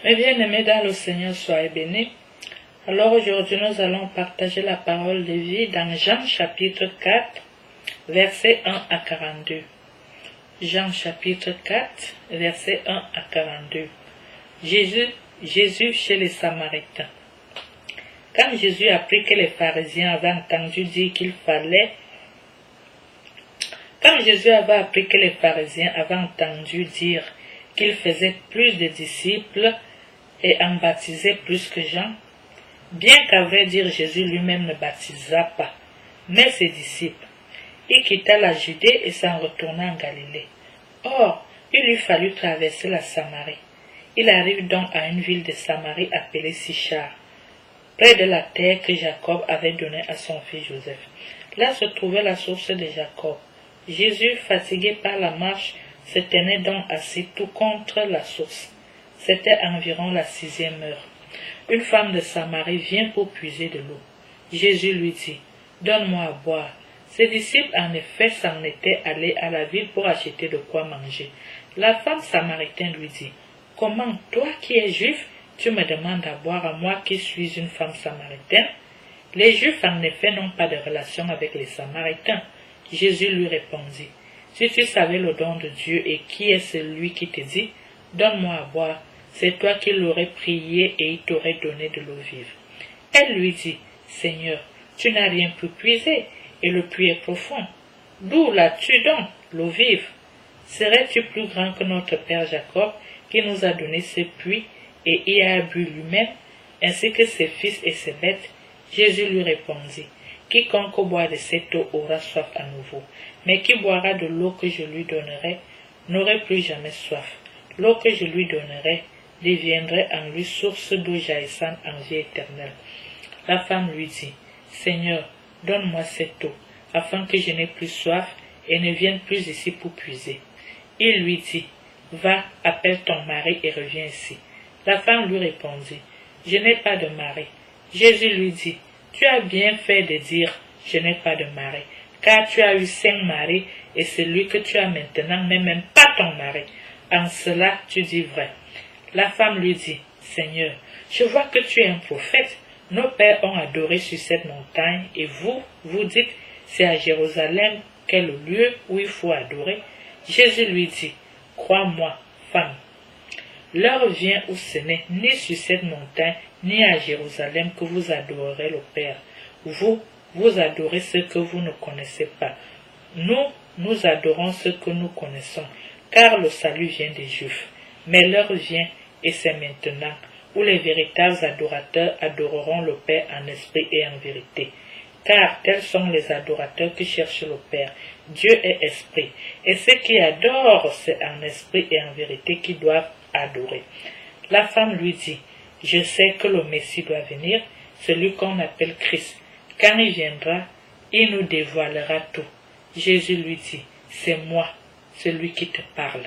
Mes bien-aimés dans le Seigneur, soyez bénis. Alors aujourd'hui, nous allons partager la parole de vie dans Jean chapitre 4, versets 1 à 42. Jean chapitre 4, versets 1 à 42. Jésus chez les Samaritains. Quand Jésus apprit que les pharisiens avaient entendu dire qu'il fallait qu'il faisait plus de disciples et en baptisait plus que Jean, bien qu'à vrai dire Jésus lui-même ne baptisa pas, mais ses disciples, il quitta la Judée et s'en retourna en Galilée. Or, il lui fallut traverser la Samarie. Il arrive donc à une ville de Samarie appelée Sichar, près de la terre que Jacob avait donnée à son fils Joseph. Là se trouvait la source de Jacob. Jésus, fatigué par la marche, se tenait donc assis tout contre la source. C'était environ la 6e heure. Une femme de Samarie vient pour puiser de l'eau. Jésus lui dit, « Donne-moi à boire. » Ses disciples en effet s'en étaient allés à la ville pour acheter de quoi manger. La femme samaritaine lui dit, « Comment, toi qui es juif, tu me demandes à boire à moi qui suis une femme samaritaine? » Les Juifs en effet n'ont pas de relation avec les Samaritains. Jésus lui répondit, « Si tu savais le don de Dieu et qui est celui qui te dit, « Donne-moi à boire », c'est toi qui l'aurais prié et il t'aurait donné de l'eau vive. » Elle lui dit, « Seigneur, tu n'as rien pu puiser, et le puits est profond. D'où l'as-tu donc, l'eau vive? Serais-tu plus grand que notre père Jacob, qui nous a donné ce puits, et y a bu lui-même, ainsi que ses fils et ses bêtes? » Jésus lui répondit, « Quiconque boit de cette eau aura soif à nouveau, mais qui boira de l'eau que je lui donnerai n'aurait plus jamais soif. L'eau que je lui donnerai deviendrait en lui source d'eau jaillissante en vie éternelle. » La femme lui dit, « Seigneur, donne-moi cette eau, afin que je n'ai plus soif et ne vienne plus ici pour puiser. » Il lui dit, « Va, appelle ton mari et reviens ici. » La femme lui répondit, « Je n'ai pas de mari. » Jésus lui dit, « Tu as bien fait de dire, je n'ai pas de mari, car tu as eu 5 maris, et celui que tu as maintenant n'est même pas ton mari. En cela, tu dis vrai. » La femme lui dit, « Seigneur, je vois que tu es un prophète. Nos pères ont adoré sur cette montagne, et vous dites, c'est à Jérusalem qu'est le lieu où il faut adorer. » Jésus lui dit, « Crois-moi, femme, l'heure vient où ce n'est ni sur cette montagne, ni à Jérusalem que vous adorerez le Père. Vous adorez ce que vous ne connaissez pas. Nous adorons ce que nous connaissons, car le salut vient des Juifs. Mais l'heure vient, et c'est maintenant, où les véritables adorateurs adoreront le Père en esprit et en vérité. Car tels sont les adorateurs qui cherchent le Père. Dieu est esprit, et ceux qui adorent, c'est en esprit et en vérité qui doivent adorer. » La femme lui dit, « Je sais que le Messie doit venir, celui qu'on appelle Christ. Quand il viendra, il nous dévoilera tout. » Jésus lui dit, « C'est moi, celui qui te parle. »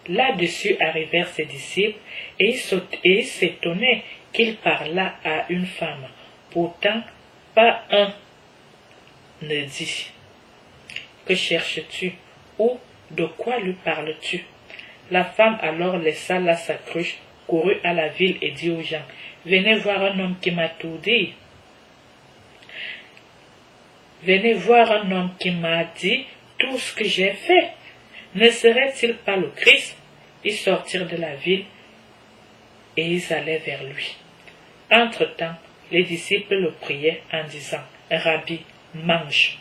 Là-dessus arrivèrent ses disciples, et ils s'étonnaient qu'il parlât à une femme. Pourtant, pas un ne dit, « Que cherches-tu » ou « De quoi lui parles-tu » La femme alors laissa là sa cruche, courut à la ville et dit aux gens, « Venez voir un homme qui m'a tout dit. Venez voir un homme qui m'a dit tout ce que j'ai fait. Ne serait-il pas le Christ ?» Ils sortirent de la ville et ils allaient vers lui. Entre-temps, les disciples le priaient en disant, « Rabbi, mange. »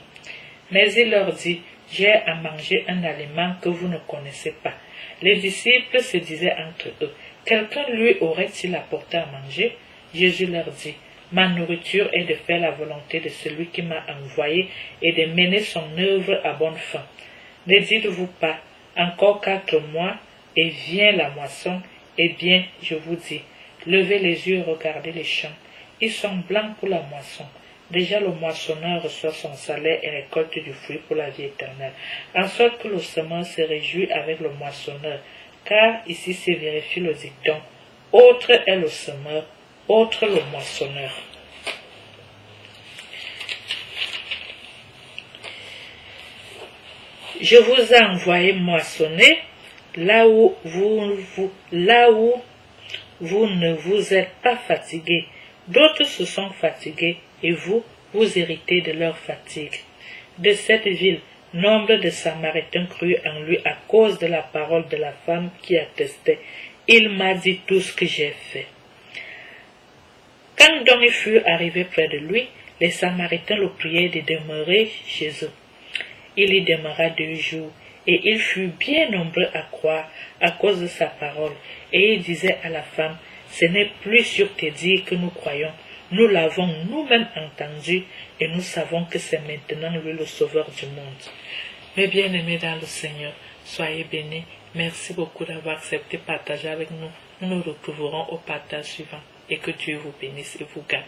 Mais il leur dit, « J'ai à manger un aliment que vous ne connaissez pas. » Les disciples se disaient entre eux, « Quelqu'un lui aurait-il apporté à manger ?» Jésus leur dit, « Ma nourriture est de faire la volonté de celui qui m'a envoyé et de mener son œuvre à bonne fin. Ne dites-vous pas, encore 4 mois et vient la moisson? Eh bien, je vous dis, levez les yeux et regardez les champs. Ils sont blancs pour la moisson. Déjà le moissonneur reçoit son salaire et récolte du fruit pour la vie éternelle. En sorte que le semeur se réjouit avec le moissonneur, car ici se vérifie le dicton, autre est le semeur, autre le moissonneur. Je vous ai envoyé moissonner là où vous ne vous êtes pas fatigués. D'autres se sont fatigués, et vous, vous héritez de leur fatigue. De cette ville, nombre de Samaritains crurent en lui à cause de la parole de la femme qui attestait. Il m'a dit tout ce que j'ai fait. Quand donc ils furent arrivés près de lui, les Samaritains le prièrent de demeurer chez eux. Il y demeura 2 jours, et il fut bien nombreux à croire à cause de sa parole. Et il disait à la femme, ce n'est plus sur tes dires que nous croyons, nous l'avons nous-mêmes entendu, et nous savons que c'est maintenant lui le Sauveur du monde. Mes bien-aimés dans le Seigneur, soyez bénis. Merci beaucoup d'avoir accepté de partager avec nous. Nous nous retrouverons au partage suivant, et que Dieu vous bénisse et vous garde.